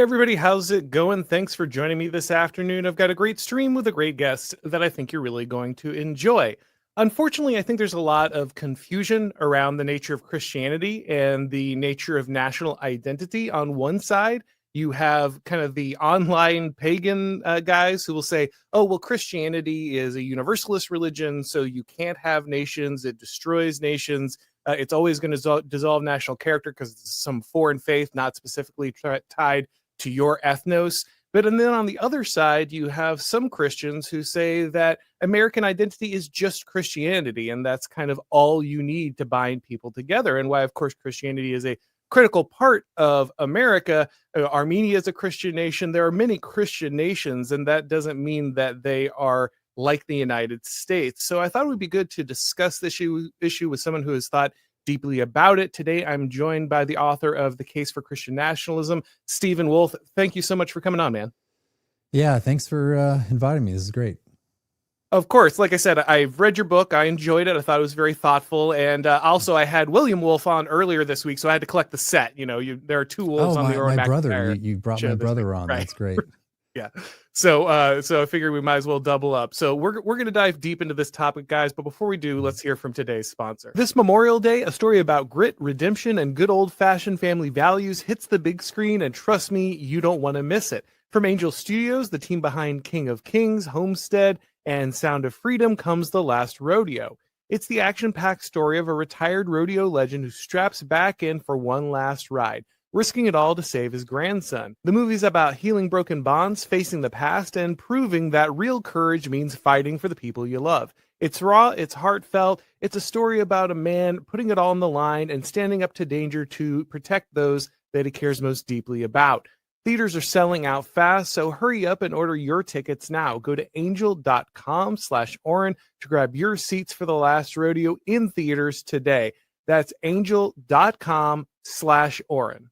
everybody, how's it going? Thanks for joining me this afternoon. I've got a great stream with a great guest that I think you're really going to enjoy. Unfortunately, I think there's a lot of confusion around the nature of Christianity and the nature of national identity. On one side, you have kind of the online pagan guys who will say, oh, well, Christianity is a universalist religion, so you can't have nations. It destroys nations. It's always going to dissolve national character because it's some foreign faith, not specifically tied to your ethnos. But and then on the other side, you have some Christians who say that American identity is just Christianity, and that's kind of all you need to bind people together. And why, of course, Christianity is a critical part of America. Armenia is a Christian nation. There are many Christian nations, and that doesn't mean that they are like the United States. So I thought it would be good to discuss this issue with someone who has thought deeply about it. Today, I'm joined by the author of The Case for Christian Nationalism, Stephen Wolfe. Thank you so much for coming on, man. Yeah, thanks for inviting me. This is great. Of course, like I said, I've read your book. I enjoyed it. I thought it was very thoughtful. And also, I had William Wolfe on earlier this week, so I had to collect the set. You know, there are two wolves on the Auron. My brother. You brought my brother on. Right. That's great. Yeah. So I figured we might as well double up. So we're going to dive deep into this topic, guys. But before we do, let's hear from today's sponsor. This Memorial Day, a story about grit, redemption, and good old-fashioned family values hits the big screen, and trust me, you don't want to miss it. From Angel Studios, the team behind King of Kings, Homestead, and Sound of Freedom, comes The Last Rodeo. It's the action-packed story of a retired rodeo legend who straps back in for one last ride, risking it all to save his grandson. The movie's about healing broken bonds, facing the past, and proving that real courage means fighting for the people you love. It's raw, it's heartfelt, it's a story about a man putting it all on the line and standing up to danger to protect those that he cares most deeply about. Theaters are selling out fast, so hurry up and order your tickets now. Go to angel.com/Auron to grab your seats for The Last Rodeo in theaters today. That's angel.com/Auron.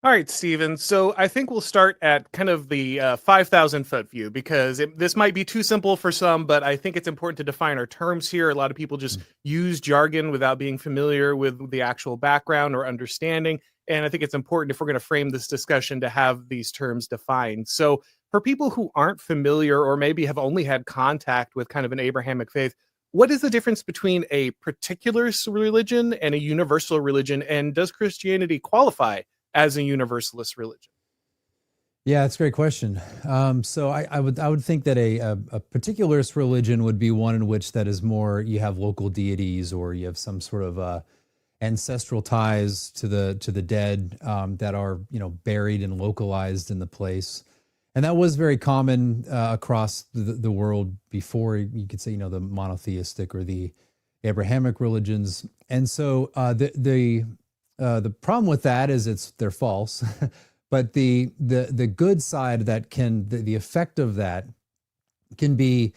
All right, Stephen. So I think we'll start at kind of the 5,000-foot view, because this might be too simple for some, but I think it's important to define our terms here. A lot of people just use jargon without being familiar with the actual background or understanding. And I think it's important, if we're going to frame this discussion, to have these terms defined. So for people who aren't familiar or maybe have only had contact with kind of an Abrahamic faith, what is the difference between a particularist religion and a universal religion? And does Christianity qualify as a universalist religion? Yeah, that's a great question. So I would think that a particularist religion would be one in which that is more, you have local deities, or you have some sort of ancestral ties to the dead that are, buried and localized in the place. And that was very common across the world before, you could say, the monotheistic or the Abrahamic religions. And so the problem with that is they're false. But the good side that the effect of that can be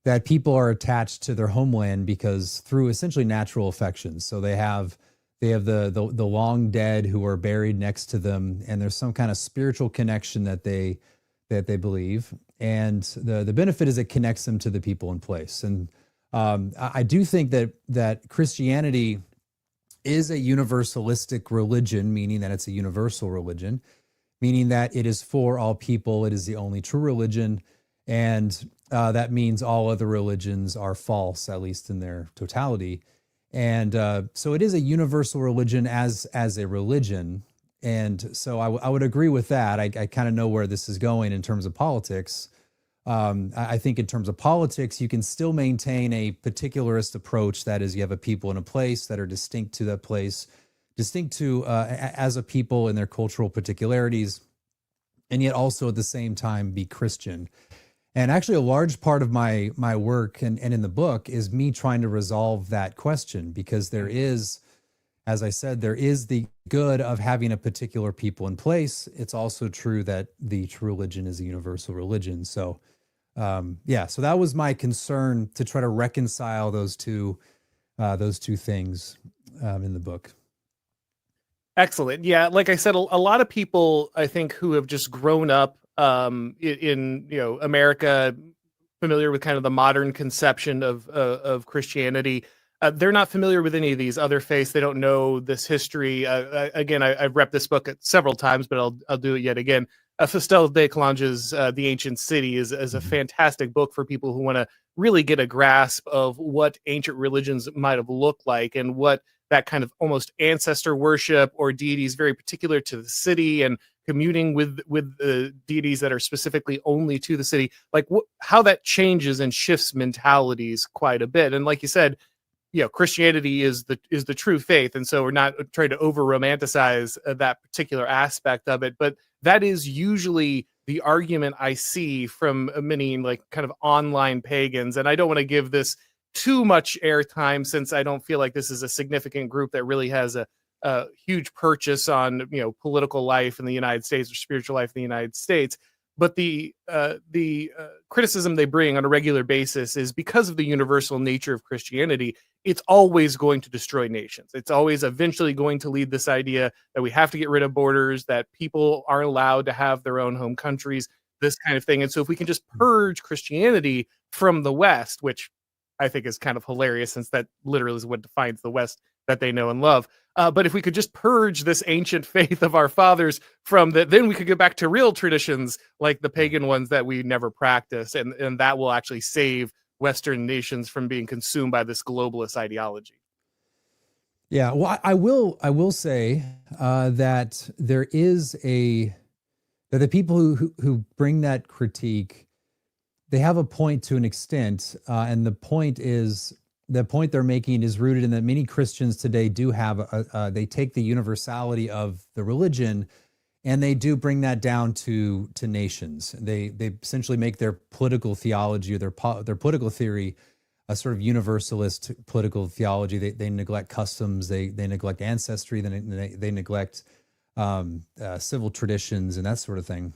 that people are attached to their homeland because through essentially natural affections. So they have the long dead who are buried next to them, and there's some kind of spiritual connection that they believe, and the benefit is it connects them to the people in place. And I do think that Christianity is a universalistic religion, meaning that it's a universal religion, meaning that it is for all people. It is the only true religion, and that means all other religions are false, at least in their totality. And so it is a universal religion as a religion. And so I would agree with that. I kind of know where this is going in terms of politics. I think in terms of politics, you can still maintain a particularist approach. That is, you have a people in a place that are distinct to that place, distinct to as a people in their cultural particularities, and yet also at the same time be Christian. And actually, a large part of my work and in the book is me trying to resolve that question, because there is, as I said, there is the good of having a particular people in place. It's also true that the true religion is a universal religion. So, so that was my concern, to try to reconcile those two things in the book. Excellent. Yeah, like I said, a lot of people, I think, who have just grown up in America, familiar with kind of the modern conception of Christianity, they're not familiar with any of these other faiths. They don't know this history. Again, I've repped this book several times, but I'll do it yet again. Fastel de Calange's The Ancient City is a fantastic book for people who want to really get a grasp of what ancient religions might have looked like, and what that kind of almost ancestor worship or deities very particular to the city, and communing with the deities that are specifically only to the city, like how that changes and shifts mentalities quite a bit. And like you said, Christianity is the true faith, and so we're not trying to over romanticize that particular aspect of it, but that is usually the argument I see from many like kind of online pagans. And I don't want to give this too much airtime, since I don't feel like this is a significant group that really has a huge purchase on political life in the United States or spiritual life in the United States. But the criticism they bring on a regular basis is because of the universal nature of Christianity. It's always going to destroy nations. It's always eventually going to lead this idea that we have to get rid of borders, that people aren't allowed to have their own home countries, this kind of thing. And so if we can just purge Christianity from the West, which I think is kind of hilarious, since that literally is what defines the West that they know and love. But if we could just purge this ancient faith of our fathers from that, then we could get back to real traditions like the pagan ones that we never practiced. And that will actually save Western nations from being consumed by this globalist ideology. Yeah, well, I will say that there is that the people who bring that critique, they have a point to an extent, and the point they're making is rooted in that many Christians today do have they take the universality of the religion, and they do bring that down to nations. They essentially make their political theology or their political theory a sort of universalist political theology. They neglect customs, they neglect ancestry, they neglect civil traditions and that sort of thing.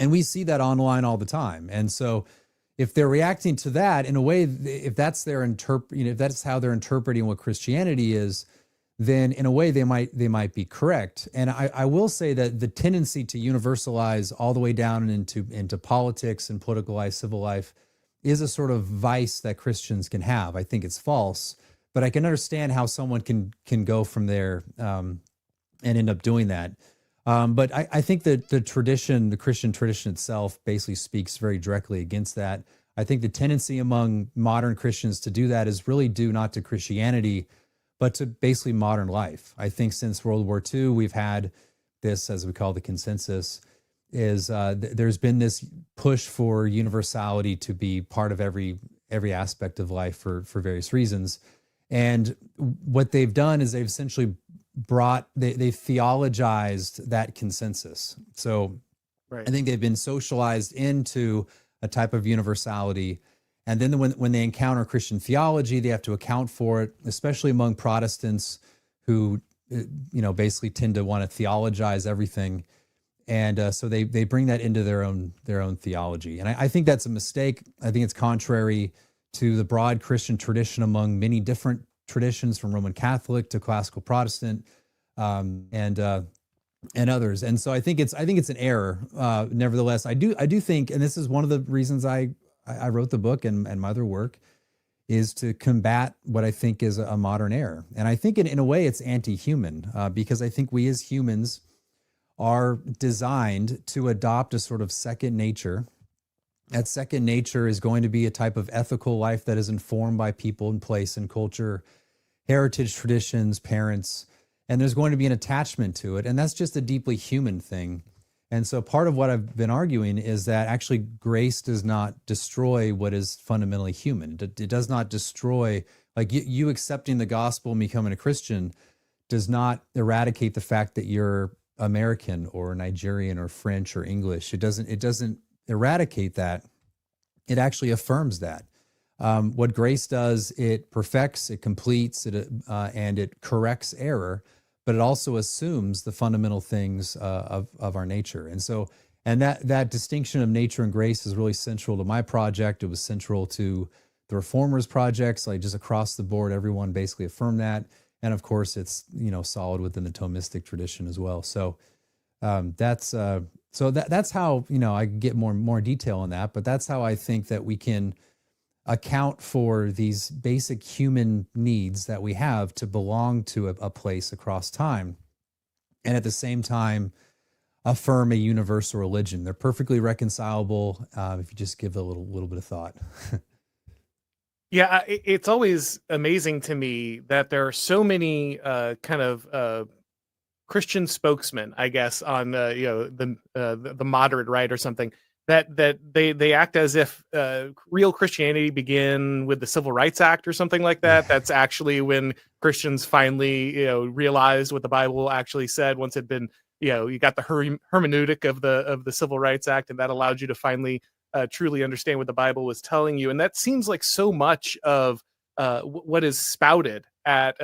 And we see that online all the time. And so if they're reacting to that in a way, if that's if that's how they're interpreting what Christianity is, then in a way they might be correct. And I will say that the tendency to universalize all the way down into politics and politicalize civil life is a sort of vice that Christians can have. I think it's false, but I can understand how someone can go from there and end up doing that. But I think that the Christian tradition itself basically speaks very directly against that. I think the tendency among modern Christians to do that is really due not to Christianity, but to basically modern life. I think since World War II, we've had this, as we call the consensus, is there's been this push for universality to be part of every aspect of life for various reasons. And what they've done is they've essentially they theologized that consensus. So right. I think they've been socialized into a type of universality. And then when they encounter Christian theology, they have to account for it, especially among Protestants who, basically tend to want to theologize everything. And so they bring that into their own theology. And I think that's a mistake. I think it's contrary to the broad Christian tradition among many different traditions, from Roman Catholic to classical Protestant, and others. And so I think it's an error. Nevertheless, I do think, and this is one of the reasons I wrote the book and my other work, is to combat what I think is a modern error. And I think in a way it's anti-human, because I think we as humans are designed to adopt a sort of second nature. That second nature is going to be a type of ethical life that is informed by people and place and culture, heritage, traditions, parents, and there's going to be an attachment to it. And that's just a deeply human thing. And so part of what I've been arguing is that actually grace does not destroy what is fundamentally human. It does not destroy, like you accepting the gospel and becoming a Christian does not eradicate the fact that you're American or Nigerian or French or English. It doesn't eradicate that. It actually affirms that. What grace does, it perfects, it completes, and it corrects error, but it also assumes the fundamental things of our nature. And so, and that distinction of nature and grace is really central to my project. It was central to the Reformers projects, like just across the board, everyone basically affirmed that. And of course, it's solid within the Thomistic tradition as well. So that's how I get more detail on that. But that's how I think that we can account for these basic human needs that we have to belong to a place across time, and at the same time affirm a universal religion. They're perfectly reconcilable if you just give a little bit of thought. Yeah, it's always amazing to me that there are so many kind of Christian spokesman, I guess, on the moderate right or something, that they act as if real Christianity began with the Civil Rights Act or something like that. Yeah. That's actually when Christians finally realized what the Bible actually said. Once it'd been you got the hermeneutic of the Civil Rights Act, and that allowed you to finally truly understand what the Bible was telling you. And that seems like so much of what is spouted at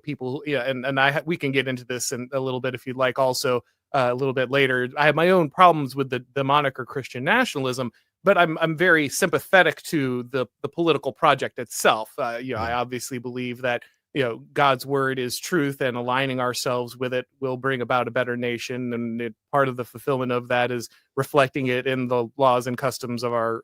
people. Yeah, and we can get into this in a little bit if you'd like. Also, a little bit later, I have my own problems with the moniker Christian nationalism, but I'm very sympathetic to the political project itself. I obviously believe that God's word is truth, and aligning ourselves with it will bring about a better nation. And part of the fulfillment of that is reflecting it in the laws and customs of our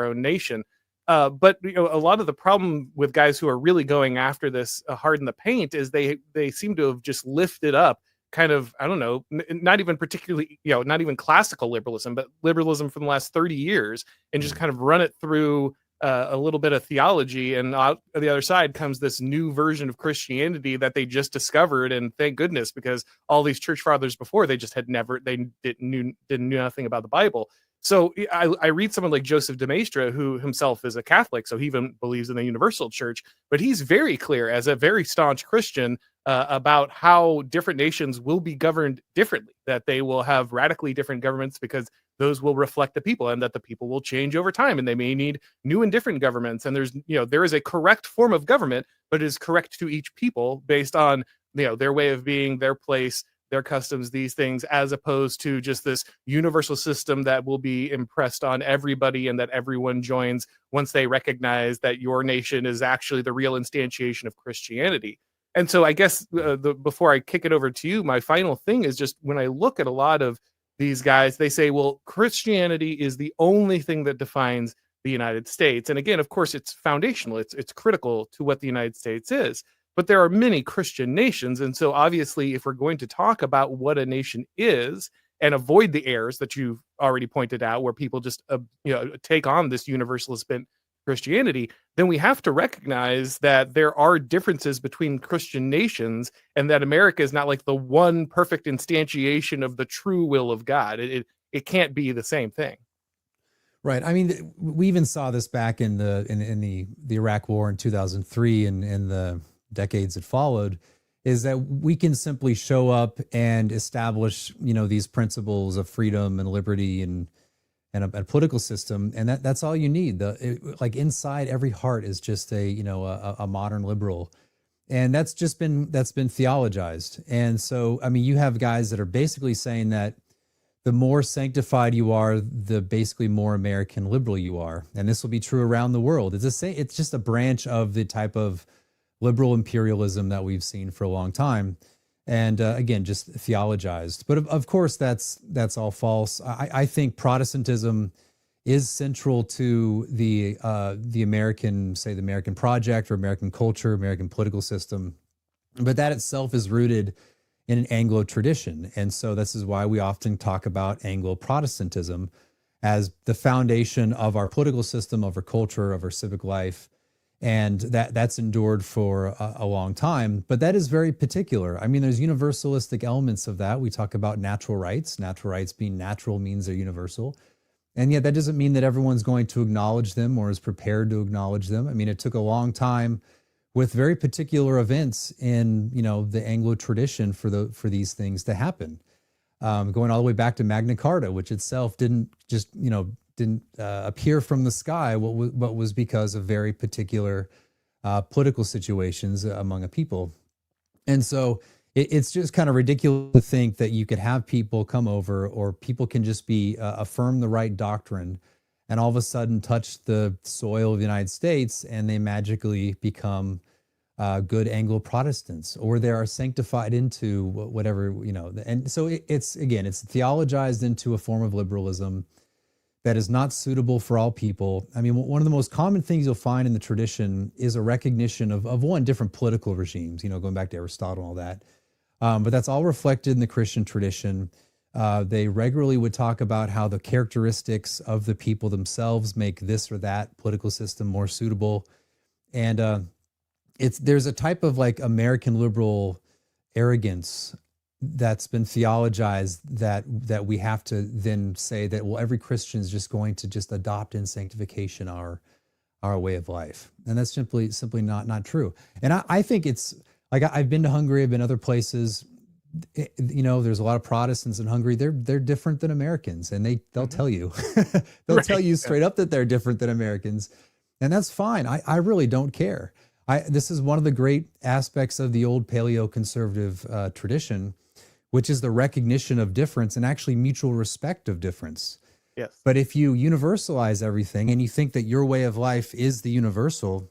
own nation. But a lot of the problem with guys who are really going after this hard in the paint is they seem to have just lifted up kind of, I don't know, not even particularly, not even classical liberalism, but liberalism from the last 30 years, and just kind of run it through a little bit of theology. And out the other side comes this new version of Christianity that they just discovered. And thank goodness, because all these church fathers before, they just had never, they didn't knew nothing about the Bible. So I read someone like Joseph de Maistre, who himself is a Catholic, so he even believes in the universal church, but he's very clear as a very staunch Christian about how different nations will be governed differently, that they will have radically different governments because those will reflect the people, and that the people will change over time, and they may need new and different governments. And there is a correct form of government, but it is correct to each people based on their way of being, their place, their customs, these things, as opposed to just this universal system that will be impressed on everybody and that everyone joins once they recognize that your nation is actually the real instantiation of Christianity. And so I guess before I kick it over to you, my final thing is just when I look at a lot of these guys, they say, well, Christianity is the only thing that defines the United States. And again, of course, it's foundational. It's critical to what the United States is. But there are many Christian nations. And so obviously, if we're going to talk about what a nation is and avoid the errors that you've already pointed out, where people just take on this universalist bent Christianity, then we have to recognize that there are differences between Christian nations, and that America is not like the one perfect instantiation of the true will of God. It can't be the same thing. Right. I mean, we even saw this back in the Iraq War in 2003 and in the decades that followed, is that we can simply show up and establish, these principles of freedom and liberty and a political system, and that's all you need. Like inside every heart is just a modern liberal, and that's been theologized. And so, I mean, you have guys that are basically saying that the more sanctified you are, the basically more American liberal you are, and this will be true around the world. It's just a branch of the type of liberal imperialism that we've seen for a long time. And again, just theologized. But of course, that's all false. I think Protestantism is central to the American, say, the American project or American culture, American political system. But that itself is rooted in an Anglo tradition. And so this is why we often talk about Anglo-Protestantism as the foundation of our political system, of our culture, of our civic life. And that's endured for a long time, but that is very particular. I mean, there's universalistic elements of that. We talk about natural rights. Natural rights being natural means they're universal. And yet that doesn't mean that everyone's going to acknowledge them or is prepared to acknowledge them. I mean, it took a long time with very particular events in, the Anglo tradition for these things to happen. Going all the way back to Magna Carta, which itself didn't just, didn't appear from the sky, what was because of very particular political situations among a people. And so it's just kind of ridiculous to think that you could have people come over, or people can just be affirm the right doctrine and all of a sudden touch the soil of the United States and they magically become good Anglo-Protestants, or they are sanctified into whatever, And so it's theologized into a form of liberalism that is not suitable for all people. I mean, one of the most common things you'll find in the tradition is a recognition of one, different political regimes, going back to Aristotle and all that. But that's all reflected in the Christian tradition. They regularly would talk about how the characteristics of the people themselves make this or that political system more suitable. And there's a type of like American liberal arrogance that's been theologized that we have to then say that, well, every Christian is just going to just adopt in sanctification our way of life. And that's simply not true. And I think it's like, I've been to Hungary, I've been other places, there's a lot of Protestants in Hungary. They're different than Americans, and they'll tell you, they'll tell you straight up that they're different than Americans. And that's fine. I really don't care. This is one of the great aspects of the old paleoconservative tradition, which is the recognition of difference and actually mutual respect of difference. Yes. But if you universalize everything and you think that your way of life is the universal,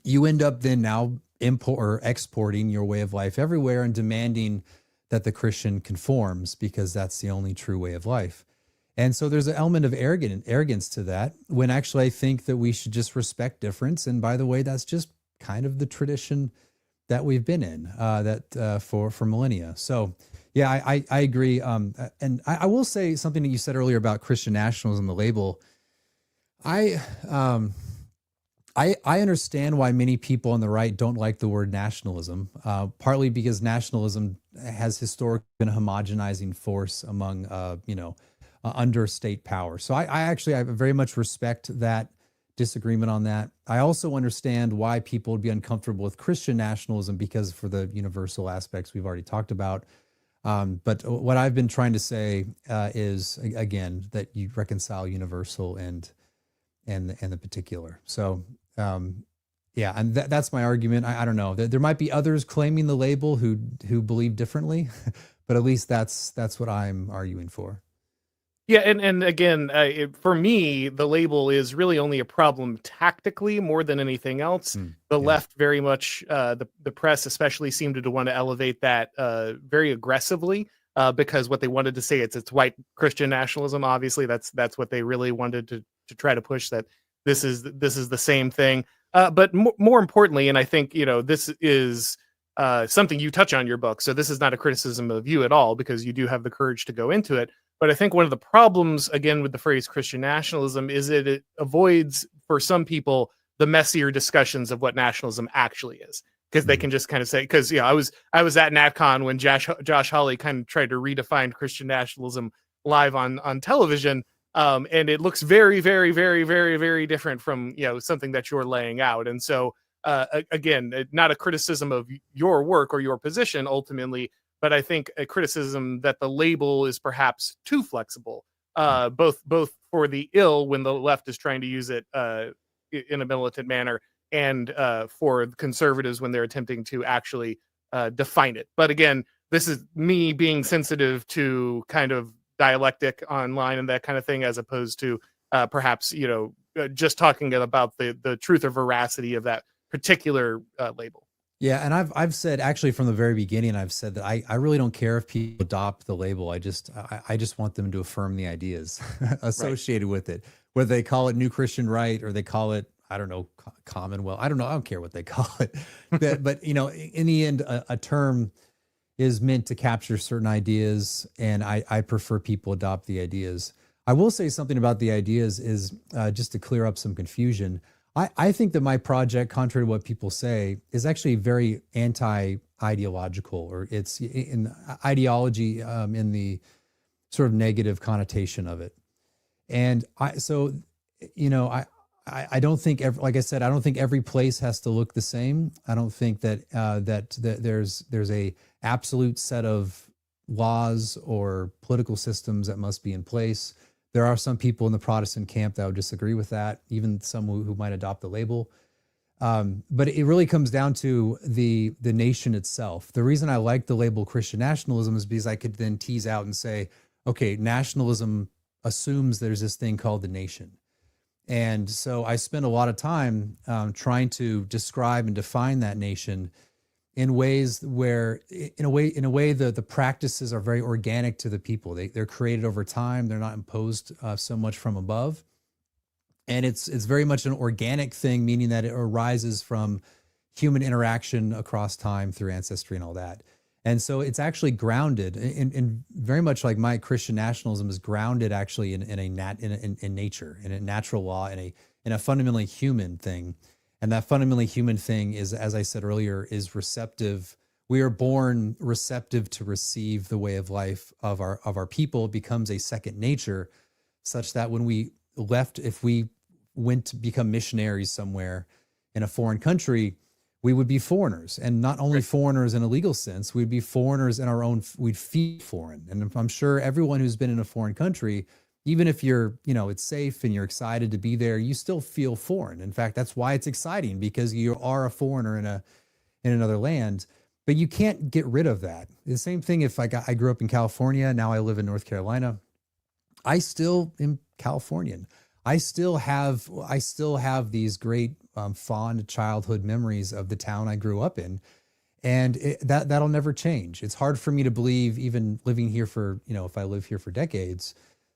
you end up then now exporting your way of life everywhere and demanding that the Christian conforms because that's the only true way of life. And so there's an element of arrogance to that, when actually I think that we should just respect difference. And by the way, that's just kind of the tradition that we've been in for millennia. So yeah, I agree. And I will say something that you said earlier about Christian nationalism, the label. I understand why many people on the right don't like the word nationalism, partly because nationalism has historically been a homogenizing force among, under state power. So I very much respect that disagreement on that. I also understand why people would be uncomfortable with Christian nationalism because for the universal aspects we've already talked about. But what I've been trying to say is, again, that you reconcile universal and the particular. So yeah, and that's my argument. I don't know. There might be others claiming the label who believe differently, but at least that's what I'm arguing for. Yeah, and again, for me, the label is really only a problem tactically more than anything else. The left very much, the press especially, seemed to want to elevate that very aggressively because what they wanted to say it's white Christian nationalism. Obviously, that's what they really wanted to try to push, that this is the same thing. But more importantly, and I think this is something you touch on in your book. So this is not a criticism of you at all because you do have the courage to go into it. But I think one of the problems, again, with the phrase Christian nationalism is that it avoids, for some people, the messier discussions of what nationalism actually is. Because they can just kind of say, because I was at NatCon when Josh Hawley kind of tried to redefine Christian nationalism live on television, and it looks very, very, very, very, very different from something that you're laying out. And so, again, not a criticism of your work or your position ultimately, but I think a criticism that the label is perhaps too flexible, both for the ill when the left is trying to use it in a militant manner, and for conservatives when they're attempting to actually define it. But again, this is me being sensitive to kind of dialectic online and that kind of thing, as opposed to perhaps just talking about the truth or veracity of that particular label. Yeah, and I've said, actually from the very beginning, I've said that I really don't care if people adopt the label. I just want them to affirm the ideas associated with it, whether they call it New Christian Right or they call it, I don't know, Commonwealth. I don't know. I don't care what they call it. but in the end, a term is meant to capture certain ideas, and I prefer people adopt the ideas. I will say something about the ideas is just to clear up some confusion. I think that my project, contrary to what people say, is actually very anti-ideological, or it's in ideology in the sort of negative connotation of it. And I don't think, like I said, I don't think every place has to look the same. I don't think that there's a absolute set of laws or political systems that must be in place. There are some people in the Protestant camp that would disagree with that, even some who might adopt the label. But it really comes down to the nation itself. The reason I like the label Christian nationalism is because I could then tease out and say, okay, nationalism assumes there's this thing called the nation. And so I spend a lot of time trying to describe and define that nation in ways where, in a way, the practices are very organic to the people. They're created over time. They're not imposed so much from above, and it's very much an organic thing, meaning that it arises from human interaction across time through ancestry and all that. And so it's actually grounded in very much like my Christian nationalism is grounded actually in nature, in a natural law, in a fundamentally human thing. And that fundamentally human thing is, as I said earlier, is receptive. We are born receptive to receive the way of life of our people. It becomes a second nature, such that when we left, if we went to become missionaries somewhere in a foreign country, we would be foreigners, and not only foreigners in a legal sense, we'd be foreigners in our own, we'd feel foreign. And I'm sure everyone who's been in a foreign country, even if you're, it's safe and you're excited to be there, you still feel foreign. In fact, that's why it's exciting, because you are a foreigner in another land, but you can't get rid of that. The same thing if I grew up in California, now I live in North Carolina. I still am Californian. I still have these great fond childhood memories of the town I grew up in, and that'll never change. It's hard for me to believe, even living here for, if I live here for decades,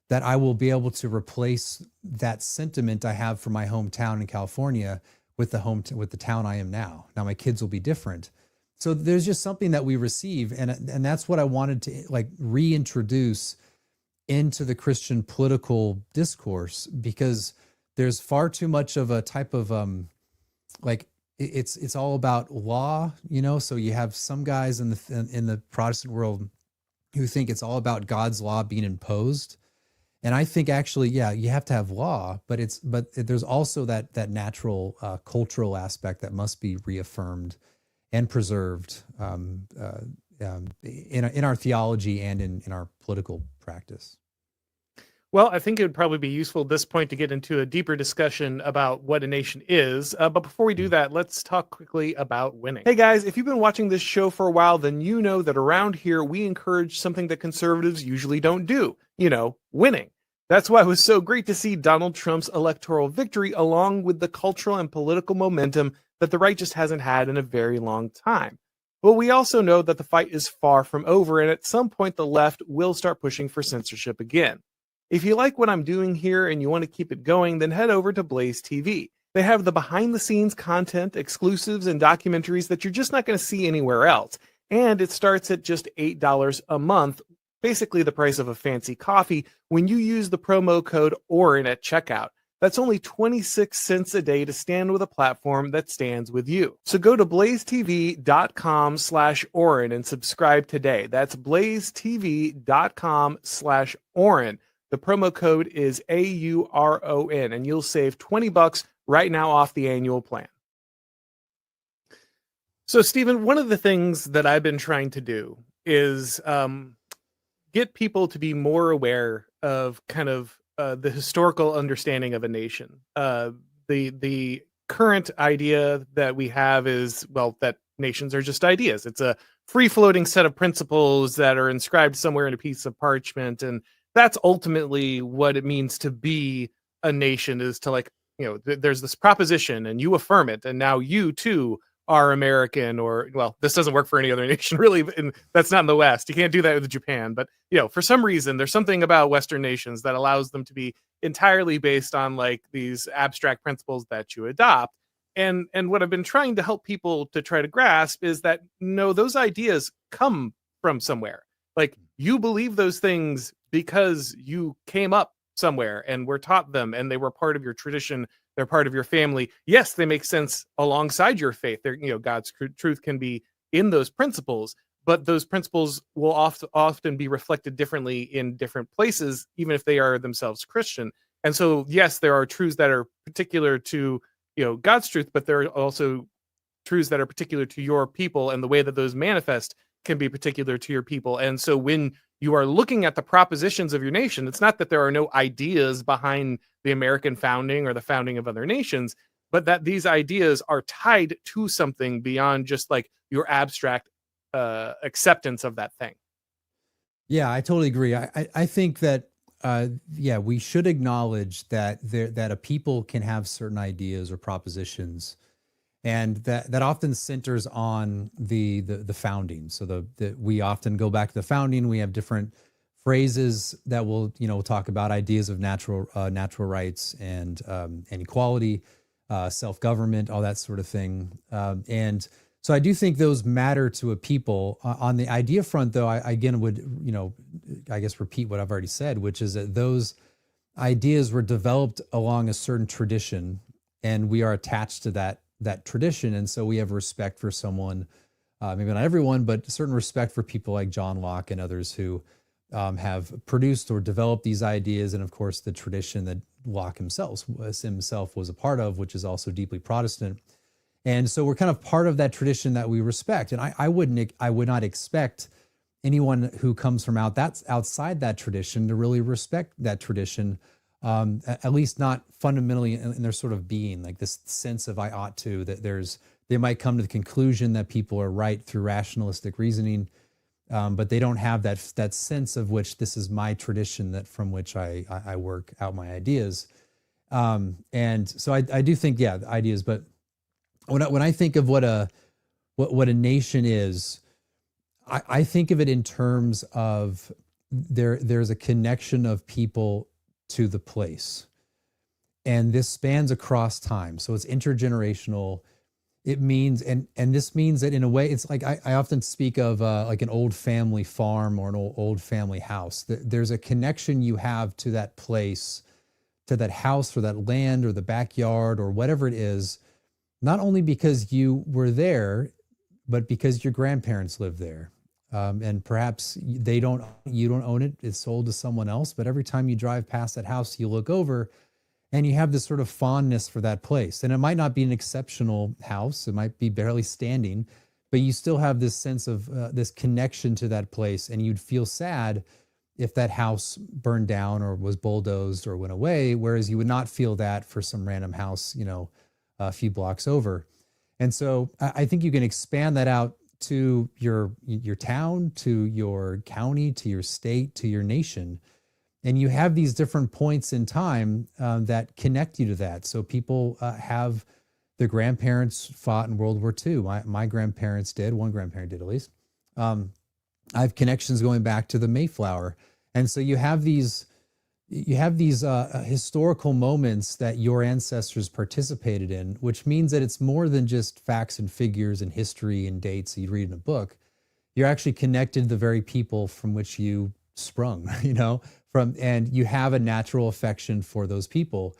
that I will be able to replace that sentiment I have for my hometown in California with the town I am now. Now my kids will be different. So there's just something that we receive, and that's what I wanted to reintroduce into the Christian political discourse, because there's far too much of a type of it's all about law, so you have some guys in the Protestant world who think it's all about God's law being imposed. And I think actually, yeah, you have to have law, but there's also that natural cultural aspect that must be reaffirmed and preserved in our theology and in our political practice. Well, I think it would probably be useful at this point to get into a deeper discussion about what a nation is. But before we do that, let's talk quickly about winning. Hey guys, if you've been watching this show for a while, then you know that around here we encourage something that conservatives usually don't do, winning. That's why it was so great to see Donald Trump's electoral victory, along with the cultural and political momentum that the right just hasn't had in a very long time. But we also know that the fight is far from over, and at some point the left will start pushing for censorship again. If you like what I'm doing here and you want to keep it going, then head over to Blaze TV. They have the behind-the-scenes content, exclusives, and documentaries that you're just not going to see anywhere else. And it starts at just $8 a month, basically the price of a fancy coffee, when you use the promo code Auron at checkout. That's only 26 cents a day to stand with a platform that stands with you. So go to blazetv.com/Auron and subscribe today. That's blazetv.com/Auron. The promo code is AURON, and you'll save $20 right now off the annual plan. So, Stephen, one of the things that I've been trying to do is get people to be more aware of kind of the historical understanding of a nation. The current idea that we have is, well, that nations are just ideas. It's a free-floating set of principles that are inscribed somewhere in a piece of parchment, and that's ultimately what it means to be a nation, is to there's this proposition and you affirm it, and now you too are American. Or, well, this doesn't work for any other nation really, and that's not in the West. You can't do that with Japan, but for some reason there's something about Western nations that allows them to be entirely based on these abstract principles that you adopt. And what I've been trying to help people to try to grasp is that no, those ideas come from somewhere. You believe those things because you came up somewhere and were taught them, and they were part of your tradition. They're part of your family. Yes, they make sense alongside your faith. God's truth can be in those principles, but those principles will often be reflected differently in different places, even if they are themselves Christian. And so, yes, there are truths that are particular to God's truth, but there are also truths that are particular to your people, and the way that those manifest can be particular to your people. And so when you are looking at the propositions of your nation, it's not that there are no ideas behind the American founding or the founding of other nations, but that these ideas are tied to something beyond just your abstract acceptance of that thing. Yeah, I totally agree. I think that we should acknowledge that a people can have certain ideas or propositions, And that often centers on the founding. So we often go back to the founding. We have different phrases that will talk about ideas of natural rights and equality, self-government, all that sort of thing. And so I do think those matter to a people. On the idea front, though, I again would I guess repeat what I've already said, which is that those ideas were developed along a certain tradition, and we are attached to that tradition. And so we have respect for someone, maybe not everyone, but a certain respect for people like John Locke and others who have produced or developed these ideas. And of course, the tradition that Locke himself was a part of, which is also deeply Protestant. And so we're kind of part of that tradition that we respect. And I would not expect anyone who comes from outside that tradition to really respect that tradition, at least not fundamentally in their sort of being, like this sense of I ought to, that they might come to the conclusion that people are right through rationalistic reasoning, but they don't have that sense of which this is my tradition, that from which I work out my ideas. And so I do think, yeah, the ideas, but when I think of what a nation is, I think of it in terms of there's a connection of people to the place. And this spans across time. So it's intergenerational. It means, and this means that in a way, it's like I often speak of like an old family farm or an old family house. There's a connection you have to that place, to that house or that land or the backyard or whatever it is, not only because you were there, but because your grandparents lived there. And perhaps you don't own it, it's sold to someone else, but every time you drive past that house, you look over and you have this sort of fondness for that place. And it might not be an exceptional house, it might be barely standing, but you still have this sense of this connection to that place. And you'd feel sad if that house burned down or was bulldozed or went away, whereas you would not feel that for some random house, a few blocks over. And so I think you can expand that out to your town, to your county, to your state, to your nation. And you have these different points in time that connect you to that. So people have their grandparents fought in World War II. My grandparents did, one grandparent did at least. I have connections going back to the Mayflower. And so you have these historical moments that your ancestors participated in, which means that it's more than just facts and figures and history and dates you read in a book. You're actually connected to the very people from which you sprung, and you have a natural affection for those people.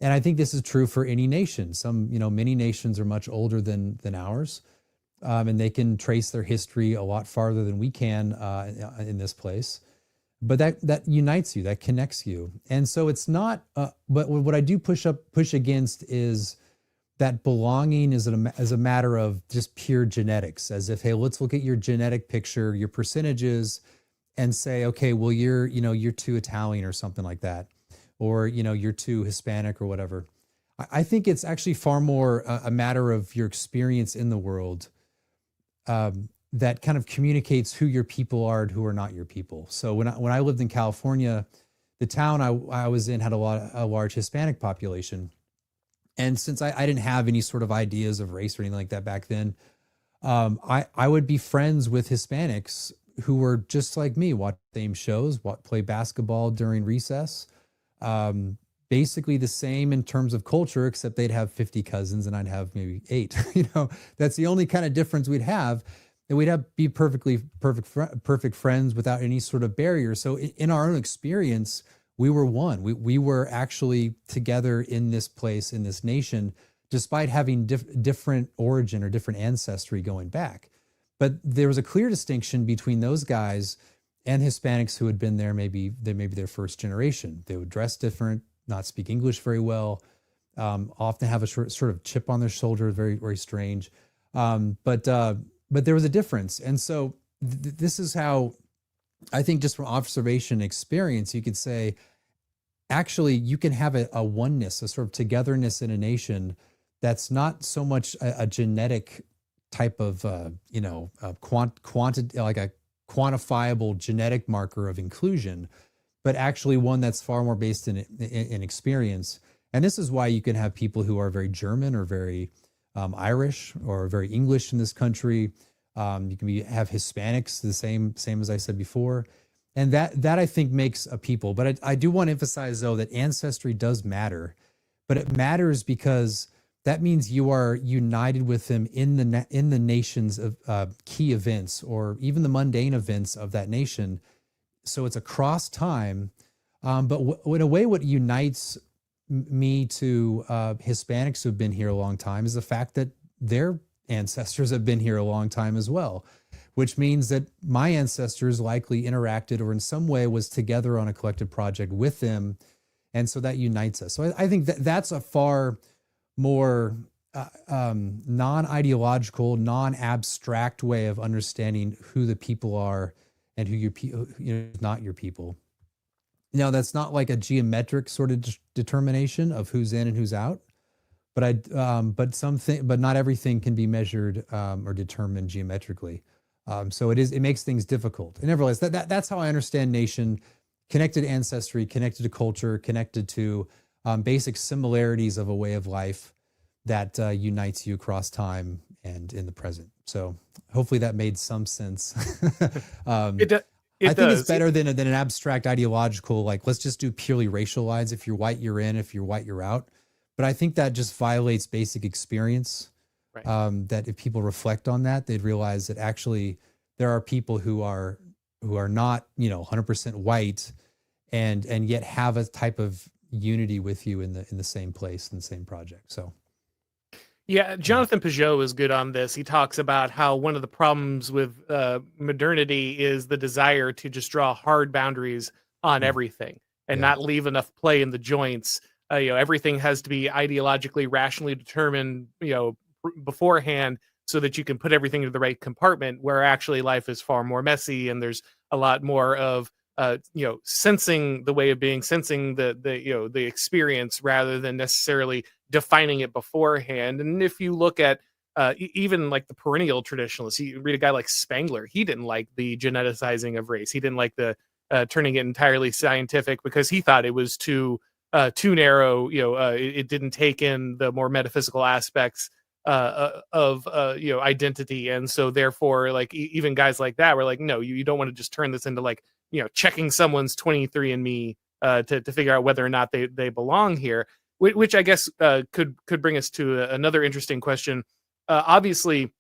And I think this is true for any nation. Many nations are much older than ours, and they can trace their history a lot farther than we can in this place. But that unites you, that connects you. And so it's not, but what I do push against is that belonging is a matter of just pure genetics, as if, hey, let's look at your genetic picture, your percentages, and say, okay, well, you're too Italian or something like that, or, you're too Hispanic or whatever. I think it's actually far more a matter of your experience in the world, that kind of communicates who your people are and who are not your people. So when I lived in California, the town I was in had a large Hispanic population. And since I didn't have any sort of ideas of race or anything like that back then, I would be friends with Hispanics who were just like me, watch the same shows, play basketball during recess. Basically the same in terms of culture, except they'd have 50 cousins and I'd have maybe 8. That's the only kind of difference we'd have. And we'd be perfect friends without any sort of barrier. So in our own experience, we were one. We were actually together in this place, in this nation, despite having different origin or different ancestry going back. But there was a clear distinction between those guys and Hispanics who had been there maybe their first generation. They would dress different, not speak English very well, often have a sort of chip on their shoulder, very, very strange. But there was a difference. And so this is how I think, just from observation and experience, you could say, actually, you can have a oneness, a sort of togetherness in a nation that's not so much a genetic type of, like a quantifiable genetic marker of inclusion, but actually one that's far more based in experience. And this is why you can have people who are very German or very Irish or very English in this country. You can have Hispanics, the same as I said before. And that I think makes a people. But I do want to emphasize, though, that ancestry does matter. But it matters because that means you are united with them in the nation's key events, or even the mundane events of that nation. So it's across time. But in a way, what unites me to Hispanics who have been here a long time is the fact that their ancestors have been here a long time as well, which means that my ancestors likely interacted or in some way was together on a collective project with them. And so that unites us. So I think that's a far more non-ideological, non-abstract way of understanding who the people are and who not your people. Now, that's not like a geometric sort of determination of who's in and who's out, but but not everything can be measured or determined geometrically. So it makes things difficult. And nevertheless, that's how I understand nation: connected to ancestry, connected to culture, connected to basic similarities of a way of life that unites you across time and in the present. So hopefully that made some sense. I think it's better than an abstract ideological, like, let's just do purely racial lines. If you're white, you're in. If you're white, you're out. But I think that just violates basic experience. Right. That if people reflect on that, they'd realize that actually there are people who are not, 100% white and yet have a type of unity with you in the same place, in the same project. So. Yeah, Jonathan Peugeot is good on this. He talks about how one of the problems with modernity is the desire to just draw hard boundaries on everything and not leave enough play in the joints. Everything has to be ideologically, rationally determined, beforehand, so that you can put everything into the right compartment, where actually life is far more messy and there's a lot more of sensing the way of being, sensing the experience rather than necessarily defining it beforehand. And if you look at even like the perennial traditionalists, you read a guy like Spengler, he didn't like the geneticizing of race. He didn't like the turning it entirely scientific because he thought it was too narrow. It didn't take in the more metaphysical aspects of identity. And so therefore, like even guys like that were like, no, you don't want to just turn this into like, checking someone's 23andMe to figure out whether or not they belong here, which I guess could bring us to another interesting question. Obviously,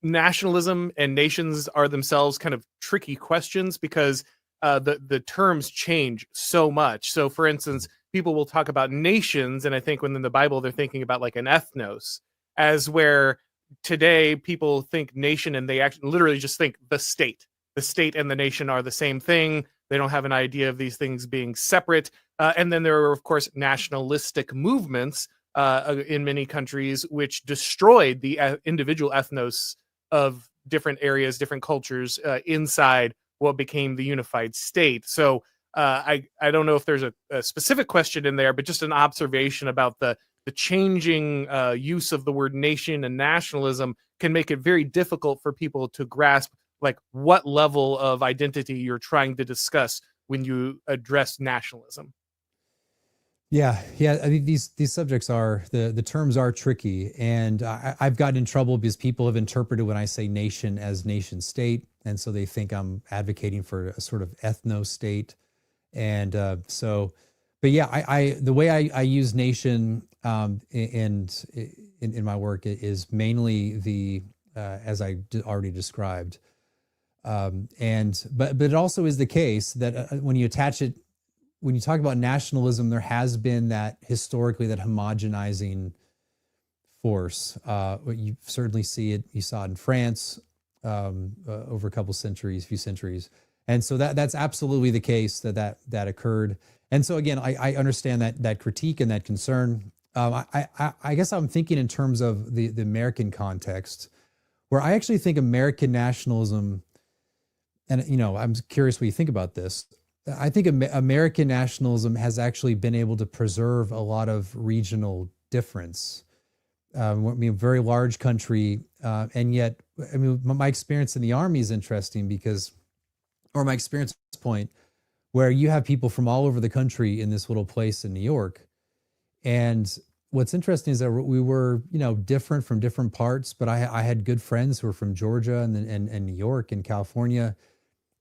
nationalism and nations are themselves kind of tricky questions because the terms change so much. So, for instance, people will talk about nations, and I think when in the Bible they're thinking about like an ethnos, as where today people think nation and they actually literally just think the state. The state and the nation are the same thing. They don't have an idea of these things being separate. And then there are, of course, nationalistic movements in many countries which destroyed the individual ethnos of different areas, different cultures inside what became the unified state. So I don't know if there's a specific question in there, but just an observation about the changing use of the word nation and nationalism can make it very difficult for people to grasp like what level of identity you're trying to discuss when you address nationalism. Yeah. I think these subjects are the terms are tricky, and I've gotten in trouble because people have interpreted when I say nation as nation state, and so they think I'm advocating for a sort of ethno state, and but yeah, I the way I use nation in my work is mainly the as I already described. But it also is the case that when you attach it, when you talk about nationalism, there has been that historically that homogenizing force. You certainly see it. You saw it in France over a few centuries, and so that's absolutely the case that occurred. And so again, I understand that critique and that concern. I guess I'm thinking in terms of the American context, where I actually think American nationalism. And, I'm curious what you think about this. I think American nationalism has actually been able to preserve a lot of regional difference. Very large country, and yet, my experience in the Army is interesting my experience at this point, where you have people from all over the country in this little place in New York, and what's interesting is that we were, different from different parts, but I had good friends who were from Georgia and New York and California.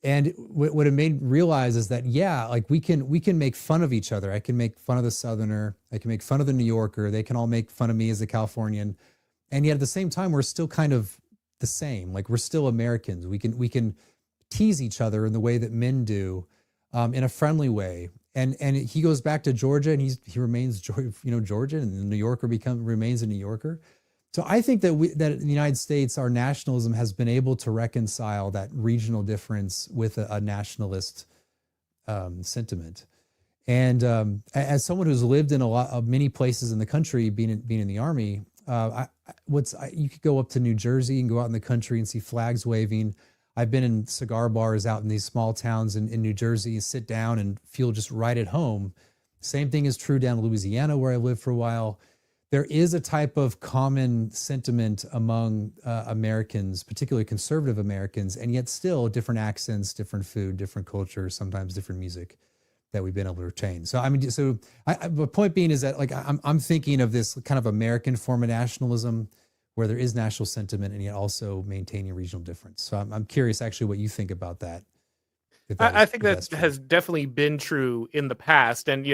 And what it made realize is that, yeah, like we can make fun of each other. I can make fun of the Southerner. I can make fun of the New Yorker. They can all make fun of me as a Californian. And yet at the same time, we're still kind of the same. Like we're still Americans. We can tease each other in the way that men do, in a friendly way. And he goes back to Georgia, and he remains Georgian, and the New Yorker remains a New Yorker. So I think that in the United States, our nationalism has been able to reconcile that regional difference with a nationalist sentiment. And as someone who's lived in a lot of many places in the country, being in the Army, you could go up to New Jersey and go out in the country and see flags waving. I've been in cigar bars out in these small towns in New Jersey, sit down and feel just right at home. Same thing is true down in Louisiana, where I lived for a while. There is a type of common sentiment among Americans, particularly conservative Americans, and yet still different accents, different food, different culture, sometimes different music that we've been able to retain. So I mean, the point being is that like I'm thinking of this kind of American form of nationalism, where there is national sentiment and yet also maintaining regional difference. So I'm curious actually what you think about that. I think that has definitely been true in the past. And,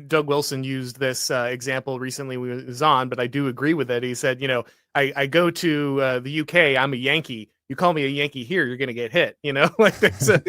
Doug Wilson used this example recently when he was on, but I do agree with it. He said, I go to the UK, I'm a Yankee. You call me a Yankee here, you're going to get hit, like there's a,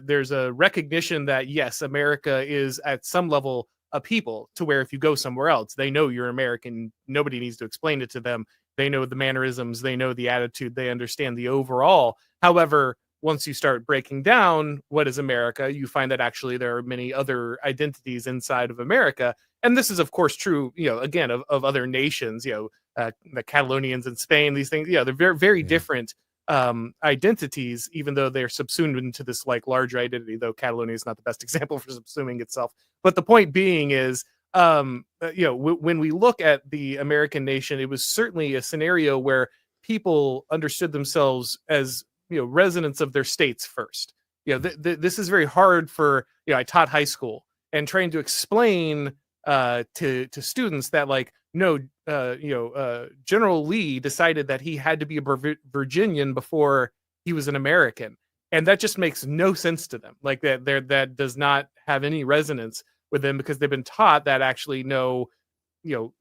there's a recognition that yes, America is at some level a people, to where if you go somewhere else, they know you're American. Nobody needs to explain it to them. They know the mannerisms, they know the attitude, they understand the overall. However, once you start breaking down what is America, you find that actually there are many other identities inside of America. And this is, of course, true, again, of other nations, the Catalonians in Spain, these things, they're very, very different identities, even though they're subsumed into this like larger identity, though Catalonia is not the best example for subsuming itself. But the point being is, when we look at the American nation, it was certainly a scenario where people understood themselves as residents of their states first. This is very hard for, I taught high school, and trying to explain to students that like, no, General Lee decided that he had to be a Virginian before he was an American. And that just makes no sense to them. Like that does not have any resonance with them, because they've been taught that actually, no,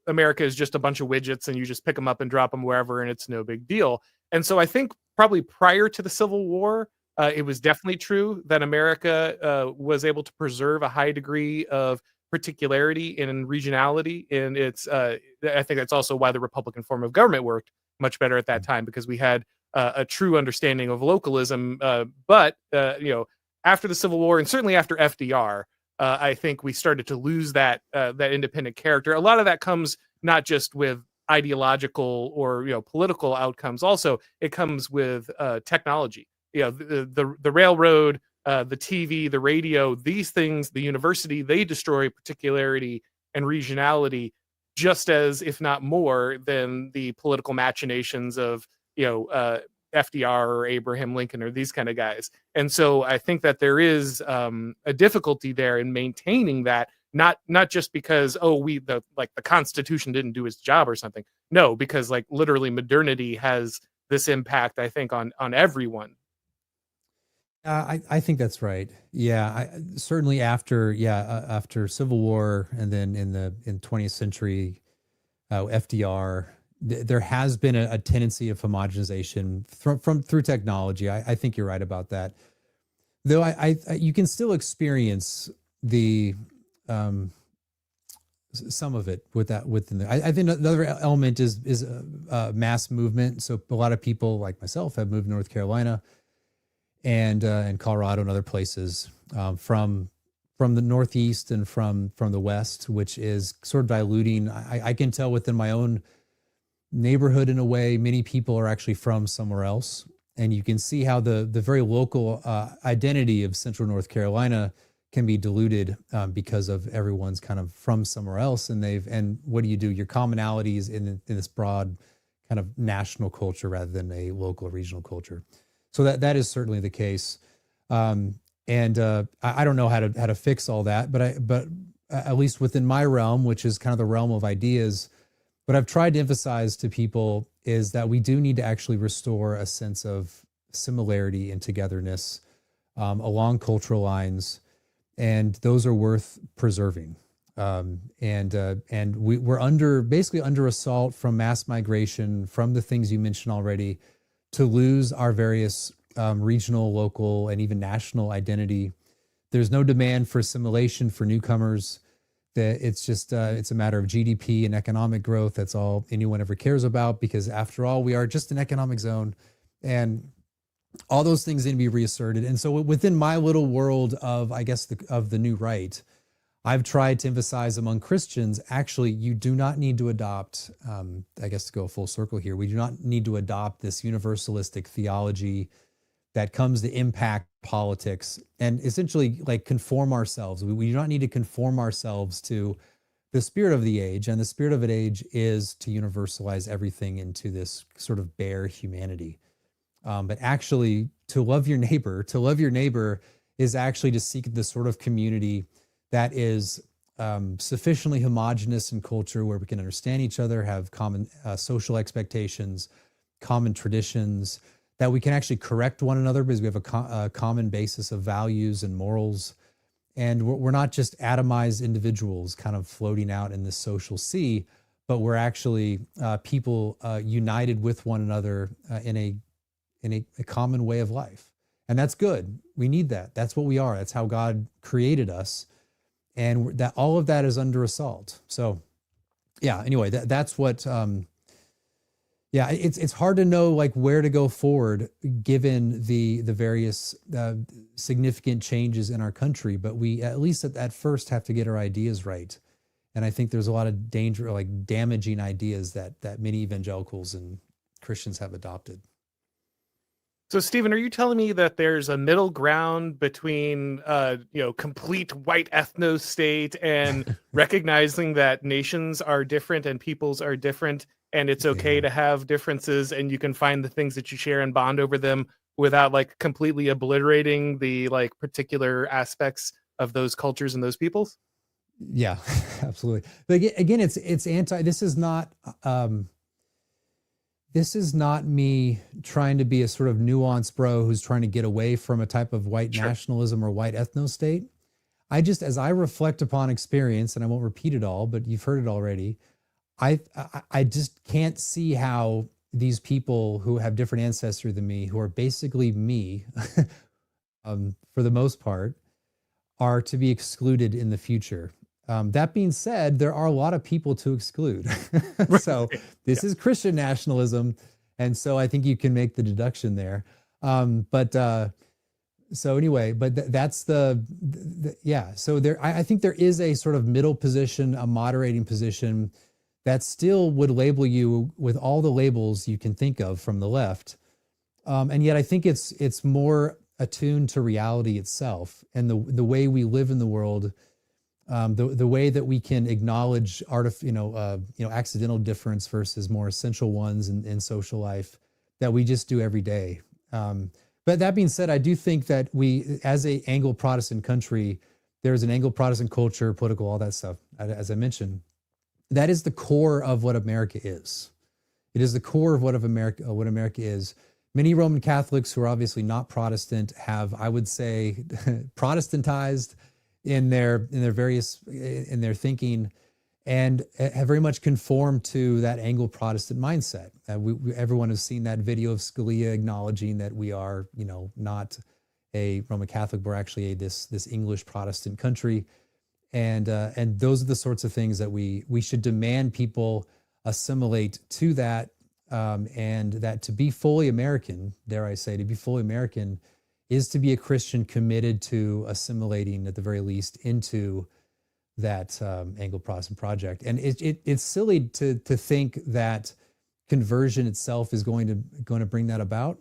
America is just a bunch of widgets and you just pick them up and drop them wherever and it's no big deal. And so I think probably prior to the Civil War, it was definitely true that America was able to preserve a high degree of particularity and regionality. And I think that's also why the Republican form of government worked much better at that time, because we had a true understanding of localism. But after the Civil War, and certainly after FDR, I think we started to lose that independent character. A lot of that comes not just with ideological or political outcomes. Also, it comes with technology. The railroad, the TV, the radio, these things, the university, they destroy particularity and regionality just as, if not more, than the political machinations of FDR or Abraham Lincoln or these kind of guys. And so I think that there is a difficulty there in maintaining that, not just because, the Constitution didn't do its job or something. No, because like literally modernity has this impact, I think, on everyone. I think that's right. Yeah, certainly after Civil War, and then in 20th century, FDR, there has been a tendency of homogenization through technology. I think you're right about that. Though you can still experience the some of it within there. I think another element is mass movement. So a lot of people like myself have moved to North Carolina and Colorado and other places from the Northeast and from the West, which is sort of diluting. I can tell within my own neighborhood, in a way, many people are actually from somewhere else. And you can see how the very local identity of Central North Carolina can be diluted because of everyone's kind of from somewhere else. And what do? Your commonalities in this broad kind of national culture rather than a local or regional culture. So that is certainly the case. I don't know how to fix all that, but at least within my realm, which is kind of the realm of ideas, what I've tried to emphasize to people is that we do need to actually restore a sense of similarity and togetherness along cultural lines, and those are worth preserving. We're basically under assault from mass migration, from the things you mentioned already, to lose our various regional, local, and even national identity. There's no demand for assimilation for newcomers. That it's just it's a matter of GDP and economic growth. That's all anyone ever cares about, because after all, we are just an economic zone, and all those things need to be reasserted. And so within my little world of, I guess, of the new right, I've tried to emphasize among Christians, actually, you do not need to adopt, I guess to go full circle here, we do not need to adopt this universalistic theology that comes to impact politics and essentially like conform ourselves. We do not need to conform ourselves to the spirit of the age. And the spirit of the age is to universalize everything into this sort of bare humanity. But actually to love your neighbor is actually to seek the sort of community that is sufficiently homogenous in culture where we can understand each other, have common social expectations, common traditions, that we can actually correct one another because we have a common basis of values and morals. And we're not just atomized individuals kind of floating out in this social sea, but we're actually people united with one another in a common way of life. And that's good. We need that. That's what we are. That's how God created us. And that all of that is under assault. So yeah, anyway, that's what, yeah, it's hard to know like where to go forward given the various significant changes in our country, but we at least at first have to get our ideas right. And I think there's a lot of like damaging ideas that many evangelicals and Christians have adopted. So, Stephen, are you telling me that there's a middle ground between, complete white ethno state and recognizing that nations are different and peoples are different, and it's okay to have differences, and you can find the things that you share and bond over them without like completely obliterating the like particular aspects of those cultures and those peoples? Yeah, absolutely. But again, it's anti. This is not me trying to be a sort of nuanced bro who's trying to get away from a type of white nationalism or white ethno state. As I reflect upon experience, and I won't repeat it all, but you've heard it already, I just can't see how these people who have different ancestry than me, who are basically me, for the most part, are to be excluded in the future. That being said, there are a lot of people to exclude. So this is Christian nationalism. And so I think you can make the deduction there. So anyway, but that's yeah. So I think there is a sort of middle position, a moderating position that still would label you with all the labels you can think of from the left. And yet I think it's more attuned to reality itself and the way we live in the world. The way that we can acknowledge accidental difference versus more essential ones in social life that we just do every day. But that being said, I do think that we, as a Anglo-Protestant country, there's an Anglo-Protestant culture, political, all that stuff. As I mentioned, that is the core of what America is. It is the core of what America is. Many Roman Catholics who are obviously not Protestant have, I would say, Protestantized in their thinking, and have very much conformed to that Anglo-Protestant mindset. Everyone has seen that video of Scalia acknowledging that we are, not a Roman Catholic, we're actually this English Protestant country, and those are the sorts of things that we should demand people assimilate to that, and that to be fully American, dare I say, to be fully American is to be a Christian committed to assimilating, at the very least, into that Anglo-Protestant project. And it's silly to think that conversion itself is going to bring that about.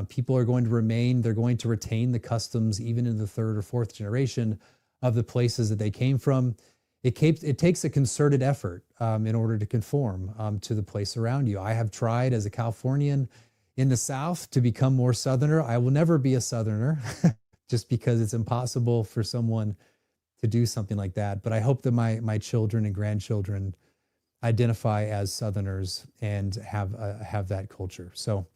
People are going to they're going to retain the customs even in the third or fourth generation of the places that they came from. It takes a concerted effort in order to conform to the place around you. I have tried as a Californian in the South to become more Southerner. I will never be a Southerner just because it's impossible for someone do something like that. But I hope that my children and grandchildren identify as Southerners and have that culture. So,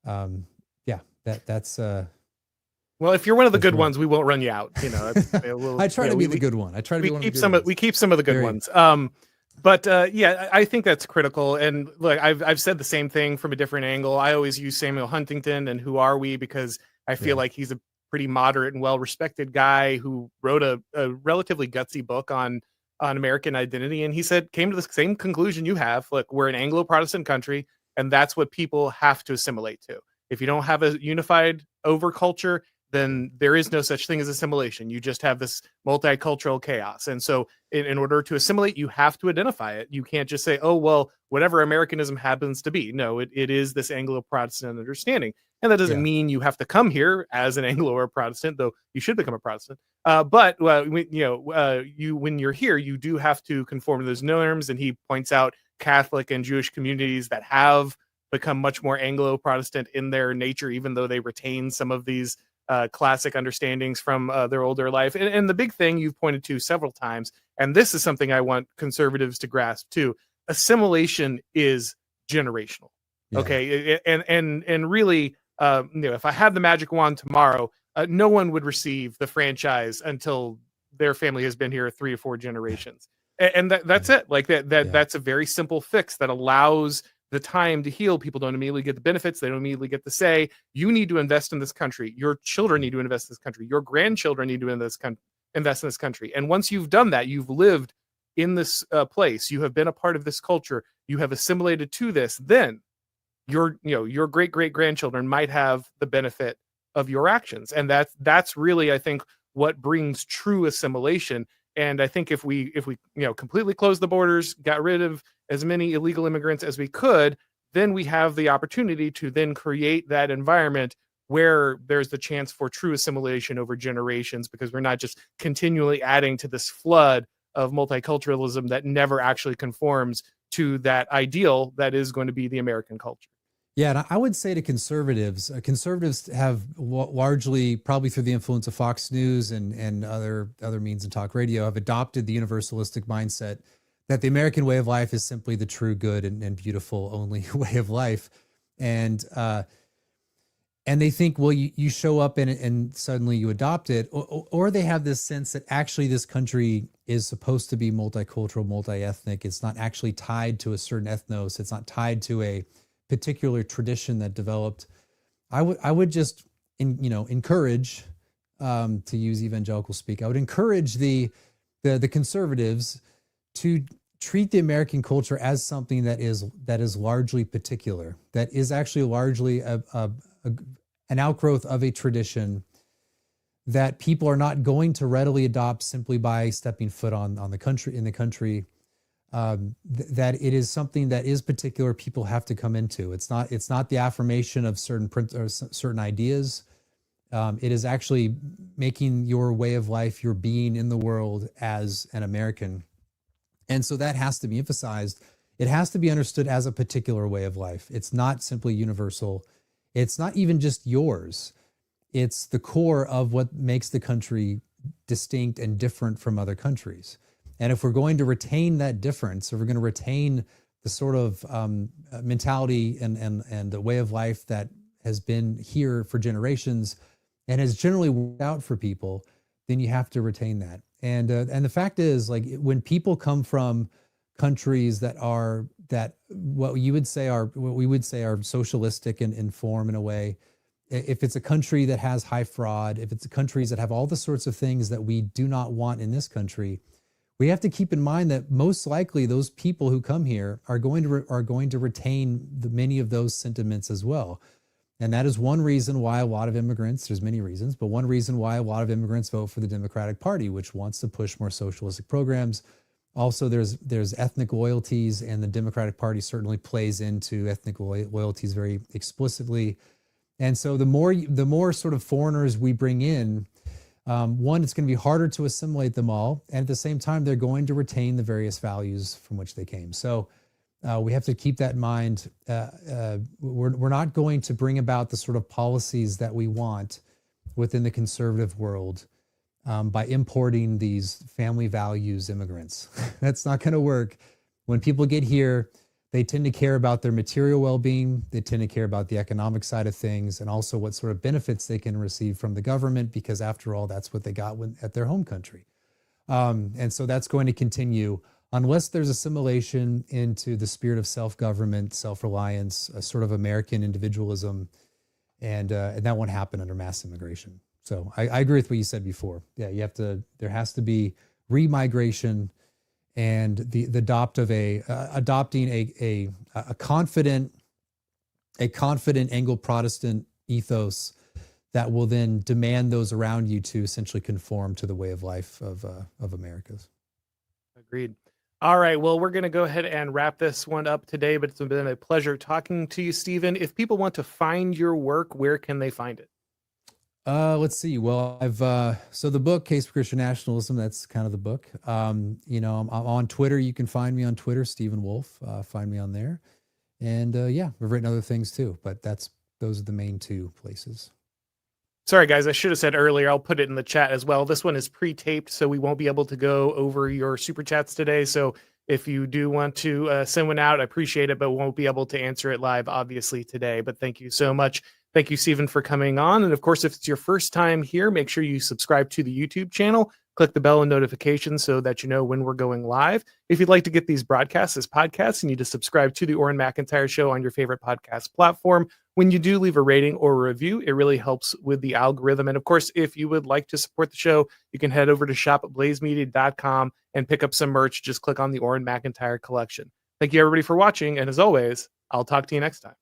yeah, that's Well, if you're one of the that's good where ones, we won't run you out. I try to be the good one. I try to be one of the good ones. We keep some of the good ones. But yeah, I think that's critical. And look, I've said the same thing from a different angle. I always use Samuel Huntington and Who Are We, because I feel like he's a pretty moderate and well-respected guy who wrote a relatively gutsy book on American identity. And he came to the same conclusion you have. Look, we're an Anglo-Protestant country, and that's what people have to assimilate to. If you don't have a unified overculture, then there is no such thing as assimilation. You just have this multicultural chaos. And so in order to assimilate, you have to identify it. You can't just say, oh, well, whatever Americanism happens to be. No, it is this Anglo-Protestant understanding. And that doesn't mean you have to come here as an Anglo or a Protestant, though you should become a Protestant. But when you're here, you do have to conform to those norms. And he points out Catholic and Jewish communities that have become much more Anglo-Protestant in their nature, even though they retain some of these classic understandings from their older life. And the big thing you've pointed to several times, and this is something I want conservatives to grasp too, assimilation is generational. Yeah. Okay. And really, if I had the magic wand tomorrow, no one would receive the franchise until their family has been here 3 or 4 generations. And that's it. Like that's a very simple fix that allows the time to heal. People don't immediately get the benefits. They don't immediately get the say. You need to invest in this country. Your children need to invest in this country. Your grandchildren need to invest in this country. And once you've done that, you've lived in this place. You have been a part of this culture. You have assimilated to this. Then your great great grandchildren might have the benefit of your actions. And that's really, I think, what brings true assimilation. And I think if we completely close the borders, got rid of as many illegal immigrants as we could, then we have the opportunity to then create that environment where there's the chance for true assimilation over generations, because we're not just continually adding to this flood of multiculturalism that never actually conforms to that ideal that is going to be the American culture. Yeah, and I would say to conservatives have largely, probably through the influence of Fox News and other means and talk radio, have adopted the universalistic mindset that the American way of life is simply the true, good, and beautiful only way of life. And they think, well, you show up and suddenly you adopt it, or they have this sense that actually this country is supposed to be multicultural, multi-ethnic. It's not actually tied to a certain ethnos. It's not tied to a particular tradition that developed. I would just encourage, to use evangelical speak, I would encourage the conservatives to treat the American culture as something that is largely particular, that is actually largely an outgrowth of a tradition that people are not going to readily adopt simply by stepping foot in the country. That it is something that is particular. People have to come into. It's not the affirmation of certain ideas. It is actually making your way of life, your being in the world as an American. And so that has to be emphasized. It has to be understood as a particular way of life. It's not simply universal. It's not even just yours. It's the core of what makes the country distinct and different from other countries. And if we're going to retain that difference, if we're going to retain the sort of mentality and the way of life that has been here for generations and has generally worked out for people, then you have to retain that. And the fact is, like, when people come from countries that what we would say are socialistic in form, in a way, if it's a country that has high fraud, if it's countries that have all the sorts of things that we do not want in this country, we have to keep in mind that most likely those people who come here are going to retain many of those sentiments as well. And that is one reason why a lot of immigrants, there's many reasons, but one reason why a lot of immigrants vote for the Democratic Party, which wants to push more socialistic programs. Also, there's ethnic loyalties, and the Democratic Party certainly plays into ethnic loyalties very explicitly. And so the more sort of foreigners we bring in, one, it's going to be harder to assimilate them all. And at the same time, they're going to retain the various values from which they came. So we have to keep that in mind. We're not going to bring about the sort of policies that we want within the conservative world by importing these family values immigrants. That's not going to work. When people get here, they tend to care about their material well-being. They tend to care about the economic side of things, and also what sort of benefits they can receive from the government, because after all, that's what they got at their home country. And so that's going to continue unless there's assimilation into the spirit of self-government, self-reliance, a sort of American individualism, and that won't happen under mass immigration. So I agree with what you said before. Yeah, there has to be remigration and the adopting a confident Anglo-Protestant ethos that will then demand those around you to essentially conform to the way of life of Americas. Agreed. All right. Well, we're going to go ahead and wrap this one up today, but it's been a pleasure talking to you, Stephen. If people want to find your work, where can they find it? Let's see. Well, so the book, Case for Christian Nationalism, that's kind of the book. I'm on Twitter. You can find me on Twitter, Stephen Wolfe. Find me on there. And yeah, we've written other things too, but those are the main two places. Sorry, guys, I should have said earlier, I'll put it in the chat as well. This one is pre-taped, so we won't be able to go over your super chats today. So if you do want to send one out, I appreciate it, but won't be able to answer it live, obviously, today. But thank you so much. Thank you, Stephen, for coming on. And of course, if it's your first time here, make sure you subscribe to the YouTube channel. Click the bell and notifications so that you know when we're going live. If you'd like to get these broadcasts as podcasts, you need to subscribe to the Auron MacIntyre Show on your favorite podcast platform. When you do leave a rating or a review, it really helps with the algorithm. And of course, if you would like to support the show, you can head over to shop@blazemedia.com and pick up some merch. Just click on the Auron MacIntyre collection. Thank you, everybody, for watching. And as always, I'll talk to you next time.